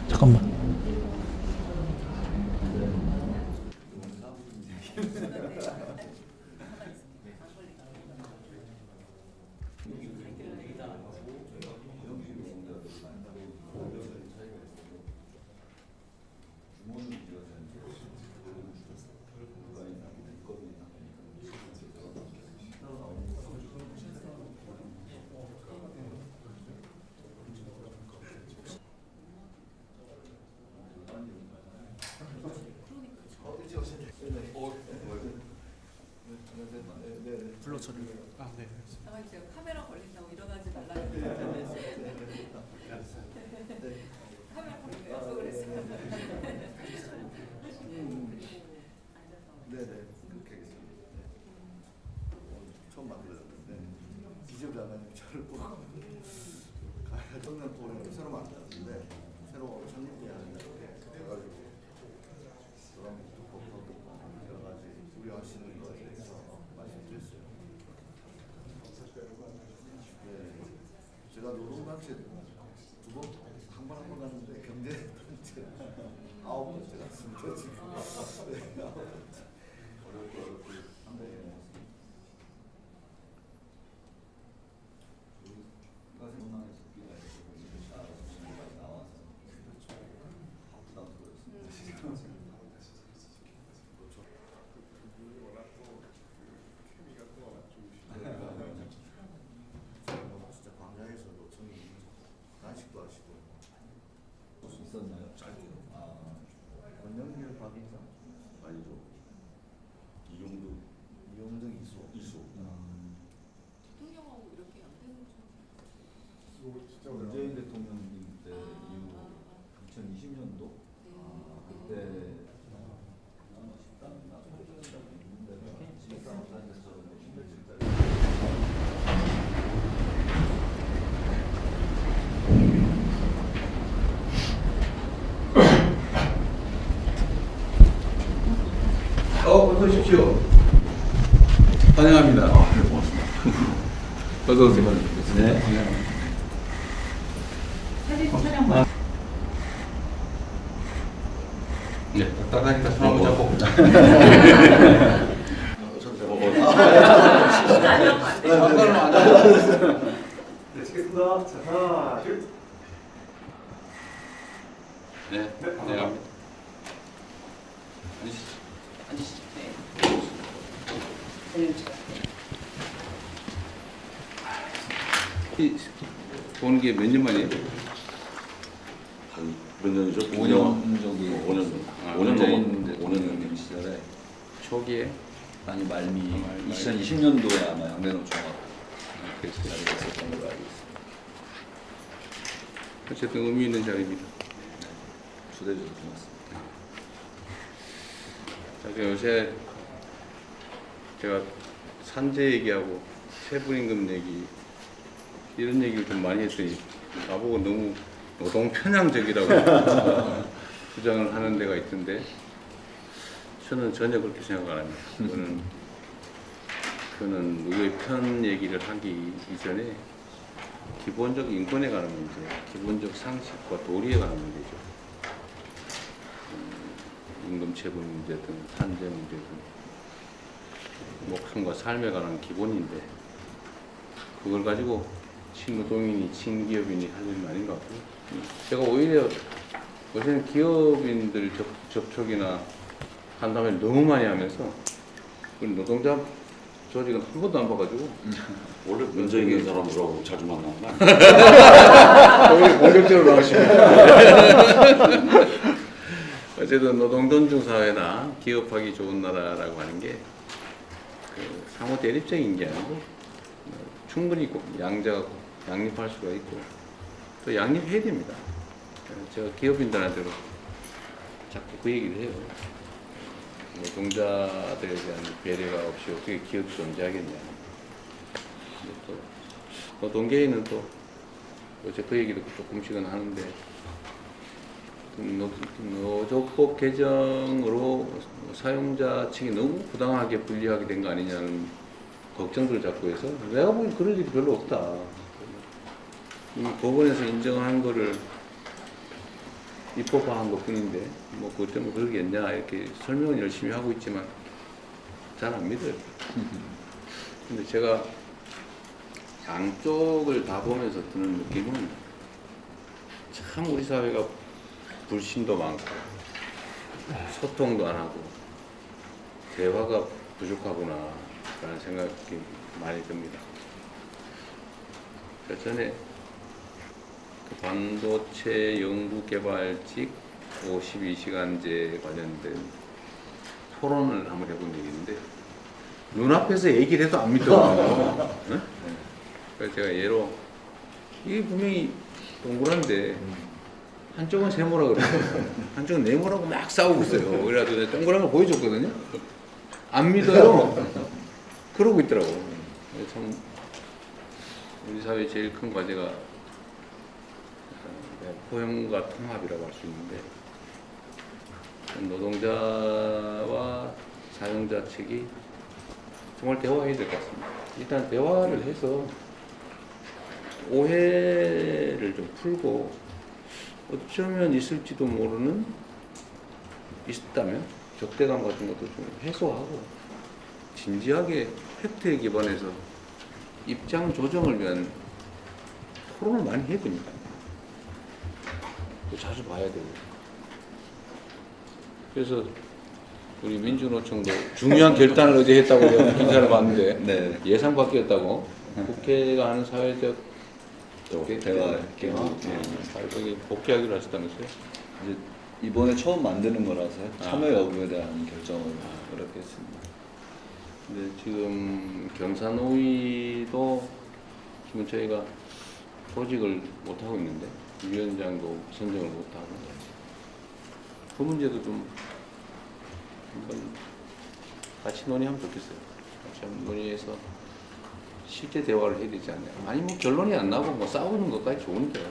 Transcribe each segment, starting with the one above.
잠깐만. 불러줘요. 아, 네. 제가 카메라 걸린다고 일어나지 말라고 그랬는데 카메라 걸린다 약속을 했어요. 네네, 그렇게 하겠습니다. 처음 만들었는데 기재부장관님 저를 보고 청년 포럼을 새로 만들었는데 새로 전립대 하는다고 해가지고 그런 여러 가지 우려하시는 거에 대해서 말씀드렸어요. 네, 제가 노동단체 한 번 갔는데 경제단체 9번째 갔습니다 지금. 네, 어렵고 한데 문항에서 비가 나와서 부담스러웠습니다. 진짜 광야에서도 저희 단식도 하시고 있었나요? 짧게요. 권영길 박인상 아니죠. 이용등 이수. 대통령하고 이렇게 안 되는 줄. 문재인 대통령님 때 이후 2020년도 그때 어서 오십시오. 환영합니다. 네, 고맙습니다. 어서 오세요. 네. 사진 촬영 네, 딱딱하니까 손 한번 잡고. 상관은 안 잡고. 네, 치겠습니다. 자, 하나, 둘. 네, 환영합니다. 보는 게 몇 년 만이에요? 몇 년이죠? 5년 정도. 5년 정도. 아, 5년 문재인 넘었 5년 대통령 시절에 초기에? 아니 말미 2020년도에 아마 양대노총각 그랬어요. 자리가 있었던 걸로 알고 있습니다. 어쨌든 의미 있는 자리입니다. 초대해주셔서 고맙습니다. 자, 요새 제가 산재 얘기하고 세분임금 얘기 이런 얘기를 좀 많이 했더니 나보고 너무 노동 편향적이라고 주장을 하는 데가 있던데 저는 전혀 그렇게 생각 안 합니다. 그는 의회 편 얘기를 하기 이전에 기본적 인권에 관한 문제, 기본적 상식과 도리에 관한 문제죠. 임금체불 문제든 산재 문제든 목숨과 삶에 관한 기본인데 그걸 가지고 친노동인이 친기업인이 할 일은 아닌 것 같고요. 제가 오히려 요새는 기업인들 접촉이나 간담회를 너무 많이 하면서 노동자 조직은 한 번도 안 봐가지고 원래 문제 있는 사람들하고 자주 만나나? 오히려 공격적으로 나오시면 어쨌든 노동 존중 사회나 기업하기 좋은 나라라고 하는 게 상호 대립적인 게 아니고 충분히 양립할 수가 있고 또 양립해야 됩니다. 제가 기업인들한테도 자꾸 그 얘기를 해요. 노동자들에 대한 배려가 없이 어떻게 기업이 존재하겠냐. 또 노동계에는 또 어제 그 얘기도 조금씩은 하는데 노조법 개정으로 사용자 측이 너무 부당하게 분리하게 된 거 아니냐는 걱정들 자꾸 해서 내가 보기엔 그럴 일이 별로 없다. 이미 법원에서 인정한 거를 입법화한 것 뿐인데 뭐 그것 때문에 그러겠냐 이렇게 설명은 열심히 하고 있지만 잘 안 믿어요. 근데 제가 양쪽을 다 보면서 드는 느낌은 참 우리 사회가 불신도 많고 소통도 안 하고 대화가 부족하구나 라는 생각이 많이 듭니다. 전에 그 반도체 연구개발직 52시간제 관련된 토론을 한번 해본 적이 있는데 눈앞에서 얘기를 해도 안 믿더라고요. 응? 그래서 제가 예로 이게 분명히 동그란데 한쪽은 세모라 그러고 한쪽은 네모라고 막 싸우고 있어요. 그래가지고 내가 동그란 걸 보여줬거든요. 안 믿어요. 그러고 있더라고. 참 우리 사회의 제일 큰 과제가 포용과 통합이라고 할 수 있는데 노동자와 사용자 측이 정말 대화해야 될 것 같습니다. 일단 대화를 해서 오해를 좀 풀고 어쩌면 있을지도 모르는 있다면 적대감 같은 것도 좀 해소하고 진지하게 팩트에 기반해서 입장 조정을 위한 토론을 많이 해야 됩니다. 자주 봐야 되고. 그래서 우리 민주노총도 중요한 결단을 어제 했다고 내가 기사를 봤는데 네. 예상 바뀌었다고 국회가 하는 사회적 대화 사회적인 복귀하기로 하셨다면서요? 이제 이번에 처음 만드는 거라서요. 참여 여부에 대한 결정을 그렇게 했습니다. 근데 지금 경사노위도 지금 저희가 조직을 못 하고 있는데 위원장도 선정을 못 하고 그 문제도 좀 한번 같이 논의하면 좋겠어요. 같이 한번 논의해서 실제 대화를 해야 되지 않나요? 아니 뭐 결론이 안 나고 뭐 싸우는 것까지 좋은데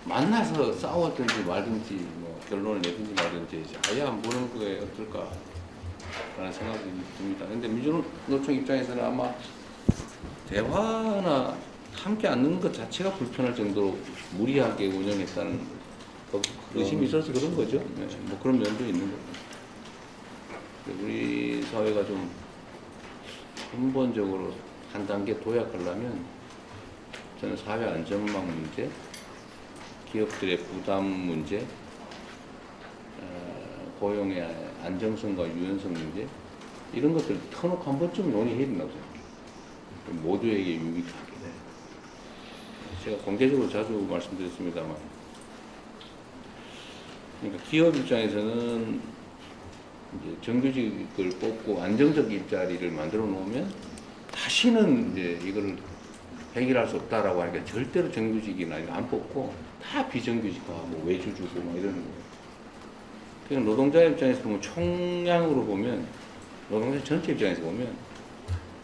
만나서 싸웠든지 말든지 뭐 결론을 내든지 말든지 아예 안 보는 거에 어떨까 라는 생각이 듭니다. 근데 민주노총 입장에서는 아마 대화나 함께 앉는 것 자체가 불편할 정도로 무리하게 운영했다는 의심이 있어서 그런 거죠. 네, 뭐 그런 면도 있는 거고. 우리 사회가 좀 근본적으로 한 단계 도약하려면 저는 사회 안전망 문제, 기업들의 부담 문제, 고용의 안정성과 유연성 문제 이런 것들 터놓고 한 번쯤 논의해야 된다고 생각해요. 모두에게 유익하게. 제가 공개적으로 자주 말씀드렸습니다만 그러니까 기업 입장에서는 이제 정규직을 뽑고 안정적 일자리를 만들어 놓으면 다시는 이제 이걸 해결할 수 없다라고 하니까 절대로 정규직이나 안 뽑고 다 비정규직화하고 외주 주고 막 이러는 거예요. 그러니까 노동자 입장에서 보면 총량으로 보면 노동자 전체 입장에서 보면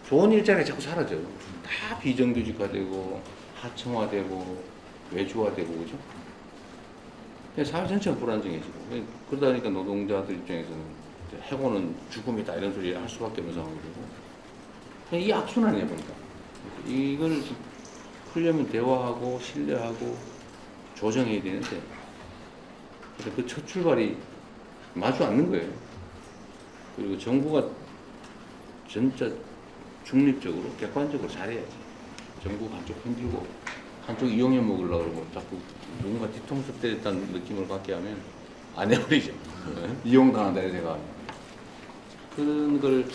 좋은 일자리가 자꾸 사라져요. 다 비정규직화되고 하청화되고 외주화되고 그죠? 사회 전체가 불안정해지고 그러다 보니까 노동자들 입장에서는 해고는 죽음이다 이런 소리 할 수밖에 없는 상황이 되고 이 악순환이야 보니까 이걸 풀려면 대화하고 신뢰하고 조정해야 되는데 그 첫 출발이 마주 않는 거예요. 그리고 정부가 진짜 중립적으로 객관적으로 잘해야지. 정부가 한쪽 흔들고 한쪽 이용해 먹으려고 그러고 자꾸 누군가 뒤통수 때렸다는 느낌을 갖게 하면 안 해버리죠. 이용당한다 이런 생각하면. 그런 걸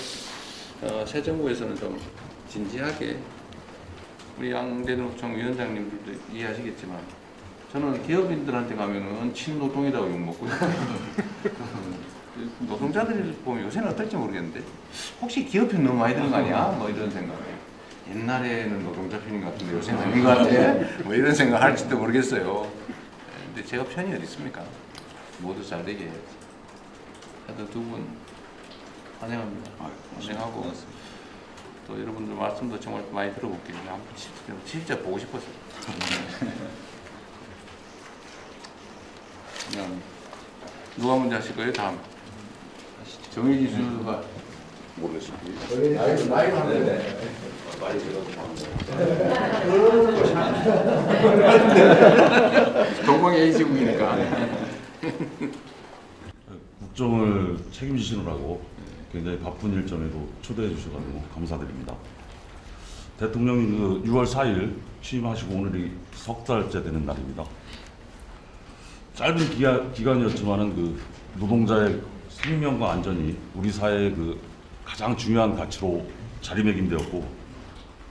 새 정부에서는 좀 진지하게 우리 양대노총 위원장님들도 이해하시겠지만 저는 기업인들한테 가면은 친노동이라고 욕먹고요. 노동자들이 보면 요새는 어떨지 모르겠는데 혹시 기업 편 너무 많이 드는 거 아니야? 뭐 이런 생각. 옛날에는 노동자 편인 것 같은데 요새는 아닌 것 같아. 뭐 이런 생각 할지도 모르겠어요. 근데 제가 편이 어디 있습니까? 모두 잘 되게 해야지. 하여튼 두 분 환영합니다. 환영하고 또 여러분들 말씀도 정말 많이 들어볼게요. 진짜 보고 싶었어요. 그냥 누가 먼저 하실 거예요? 다음. 정의기 수가 모르겠습니다. 동방 A지국이니까. 국정을 책임지시느라고 굉장히 바쁜 일정에도 초대해 주셔가지고 감사드립니다. 대통령이 6월 4일 취임하시고 오늘이 석 달째 되는 날입니다. 짧은 기간이었지만은 노동자의 생명과 안전이 우리 사회의 가장 중요한 가치로 자리매김되었고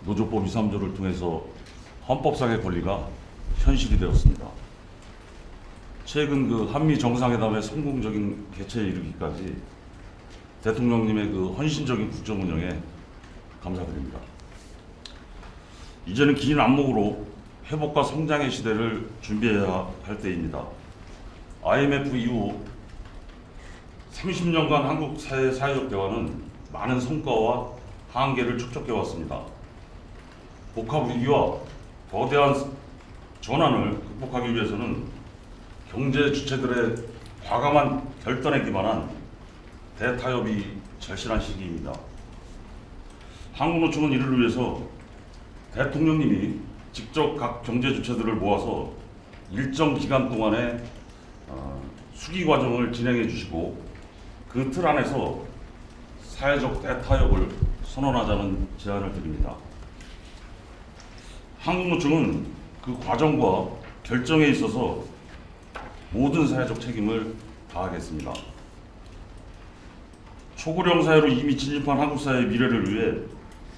노조법 2, 3조를 통해서 헌법상의 권리가 현실이 되었습니다. 최근 한미 정상회담의 성공적인 개최에 이르기까지 대통령님의 헌신적인 국정 운영에 감사드립니다. 이제는 긴 안목으로 회복과 성장의 시대를 준비해야 할 때입니다. IMF 이후 30년간 한국 사회적 대화는 많은 성과와 한계를 축적해 왔습니다. 복합 위기와 거대한 전환을 극복하기 위해서는 경제 주체들의 과감한 결단에 기반한 대타협이 절실한 시기입니다. 한국노총은 이를 위해서 대통령님이 직접 각 경제 주체들을 모아서 일정 기간 동안의 수기 과정을 진행해 주시고 그 틀 안에서 사회적 대타협을 선언하자는 제안을 드립니다. 한국노총은 그 과정과 결정에 있어서 모든 사회적 책임을 다하겠습니다. 초고령 사회로 이미 진입한 한국 사회의 미래를 위해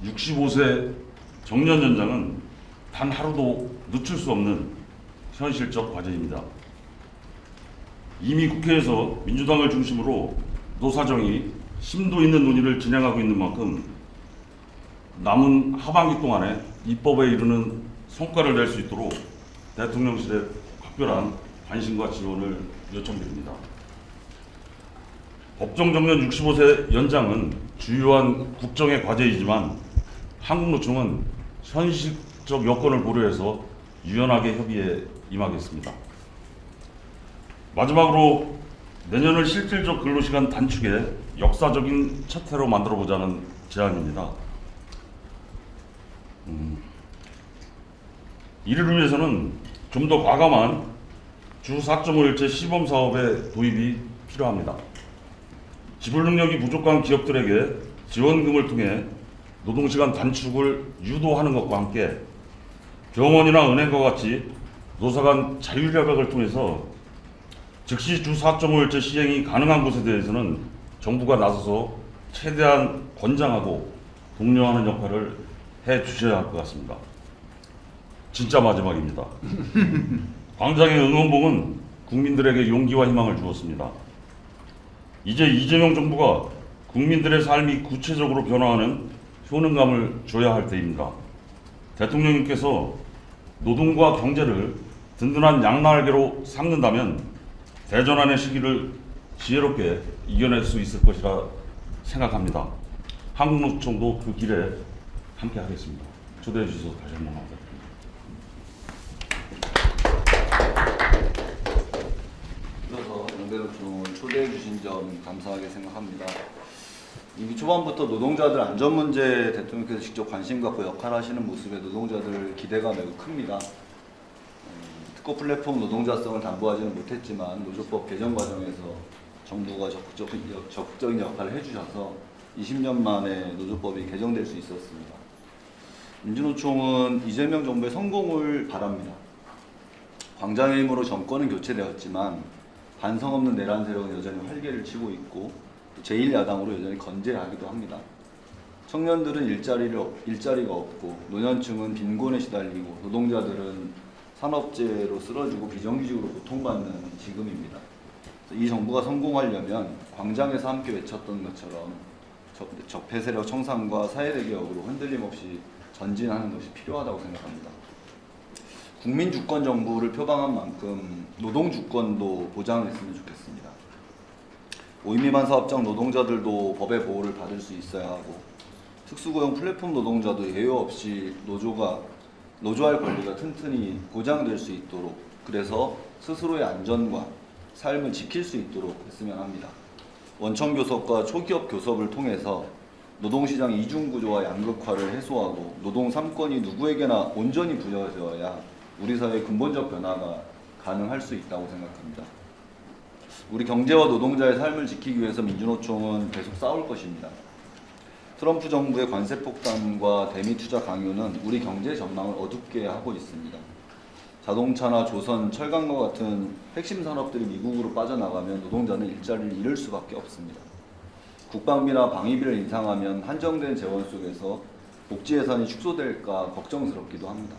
65세 정년 연장은 단 하루도 늦출 수 없는 현실적 과제입니다. 이미 국회에서 민주당을 중심으로 노사정이 심도 있는 논의를 진행하고 있는 만큼 남은 하반기 동안에 입법에 이르는 성과를 낼 수 있도록 대통령실에 각별한 관심과 지원을 요청드립니다. 법정 정년 65세 연장은 주요한 국정의 과제이지만 한국노총은 현실적 여건을 고려해서 유연하게 협의에 임하겠습니다. 마지막으로 내년을 실질적 근로시간 단축의 역사적인 첫 해로 만들어보자는 제안입니다. 이를 위해서는 좀 더 과감한 주 4.5일제 시범사업의 도입이 필요합니다. 지불 능력이 부족한 기업들에게 지원금을 통해 노동시간 단축을 유도하는 것과 함께 병원이나 은행과 같이 노사 간 자율협약을 통해서 즉시 주 4.5일제 시행이 가능한 곳에 대해서는 정부가 나서서 최대한 권장하고 독려하는 역할을 해 주셔야 할 것 같습니다. 진짜 마지막입니다. 광장의 응원봉은 국민들에게 용기와 희망을 주었습니다. 이제 이재명 정부가 국민들의 삶이 구체적으로 변화하는 효능감을 줘야 할 때입니다. 대통령님께서 노동과 경제를 든든한 양날개로 삼는다면 대전환의 시기를 지혜롭게 이겨낼 수 있을 것이라 생각합니다. 한국노총도 그 길에 함께 하겠습니다. 초대해 주셔서 다시 한번 감사드립니다. 그래서 연대노총을 초대해 주신 점 감사하게 생각합니다. 이미 초반부터 노동자들 안전 문제에 대통령께서 직접 관심 갖고 역할하시는 모습에 노동자들 기대가 매우 큽니다. 특고 플랫폼 노동자성을 담보하지는 못했지만 노조법 개정 과정에서 정부가 적극적인 역할을 해주셔서 20년 만에 노조법이 개정될 수 있었습니다. 민주노총은 이재명 정부의 성공을 바랍니다. 광장의 힘으로 정권은 교체되었지만 반성 없는 내란 세력은 여전히 활개를 치고 있고 제1야당으로 여전히 건재하기도 합니다. 청년들은 일자리가 없고 노년층은 빈곤에 시달리고 노동자들은 산업재해로 쓰러지고 비정규직으로 고통받는 지금입니다. 이 정부가 성공하려면 광장에서 함께 외쳤던 것처럼 적폐 세력 청산과 사회대 개혁으로 흔들림 없이 전진하는 것이 필요하다고 생각합니다. 국민 주권 정부를 표방한 만큼 노동 주권도 보장했으면 좋겠습니다. 5인 미만 사업장 노동자들도 법의 보호를 받을 수 있어야 하고 특수고용 플랫폼 노동자도 예외 없이 노조할 권리가 튼튼히 보장될 수 있도록 그래서 스스로의 안전과 삶을 지킬 수 있도록 했으면 합니다. 원청 교섭과 초기업 교섭을 통해서 노동시장 이중구조와 양극화를 해소하고 노동 3권이 누구에게나 온전히 부여되어야 우리 사회의 근본적 변화가 가능할 수 있다고 생각합니다. 우리 경제와 노동자의 삶을 지키기 위해서 민주노총은 계속 싸울 것입니다. 트럼프 정부의 관세 폭탄과 대미 투자 강요는 우리 경제 전망을 어둡게 하고 있습니다. 자동차나 조선, 철강과 같은 핵심 산업들이 미국으로 빠져나가면 노동자는 일자리를 잃을 수밖에 없습니다. 국방비나 방위비를 인상하면 한정된 재원 속에서 복지 예산이 축소될까 걱정스럽기도 합니다.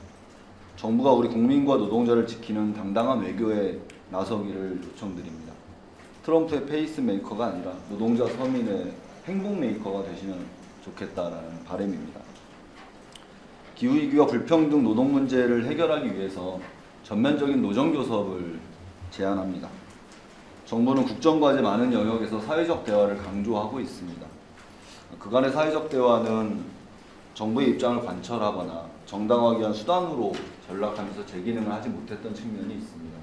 정부가 우리 국민과 노동자를 지키는 당당한 외교에 나서기를 요청드립니다. 트럼프의 페이스메이커가 아니라 노동자 서민의 행복메이커가 되시면 좋겠다라는 바람입니다. 기후위기와 불평등 노동 문제를 해결하기 위해서 전면적인 노정교섭을 제안합니다. 정부는 국정과제 많은 영역에서 사회적 대화를 강조하고 있습니다. 그간의 사회적 대화는 정부의 입장을 관철하거나 정당화하기 위한 수단으로 전락하면서 제 기능을 하지 못했던 측면이 있습니다.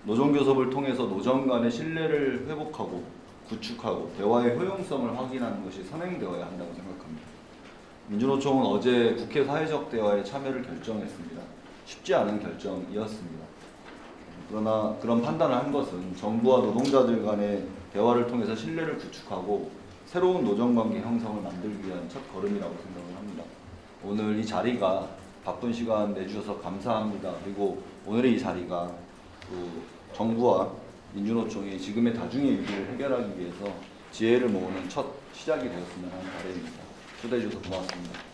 노정교섭을 통해서 노정 간의 신뢰를 회복하고 구축하고 대화의 효용성을 확인하는 것이 선행되어야 한다고 생각합니다. 민주노총은 어제 국회 사회적 대화에 참여를 결정했습니다. 쉽지 않은 결정이었습니다. 그러나 그런 판단을 한 것은 정부와 노동자들 간의 대화를 통해서 신뢰를 구축하고 새로운 노정관계 형성을 만들기 위한 첫 걸음이라고 생각을 합니다. 오늘 이 자리가 바쁜 시간 내주셔서 감사합니다. 그리고 오늘의 이 자리가 정부와 민주노총이 지금의 다중의 위기를 해결하기 위해서 지혜를 모으는 첫 시작이 되었으면 하는 바람입니다. 초대해 주셔서 고맙습니다.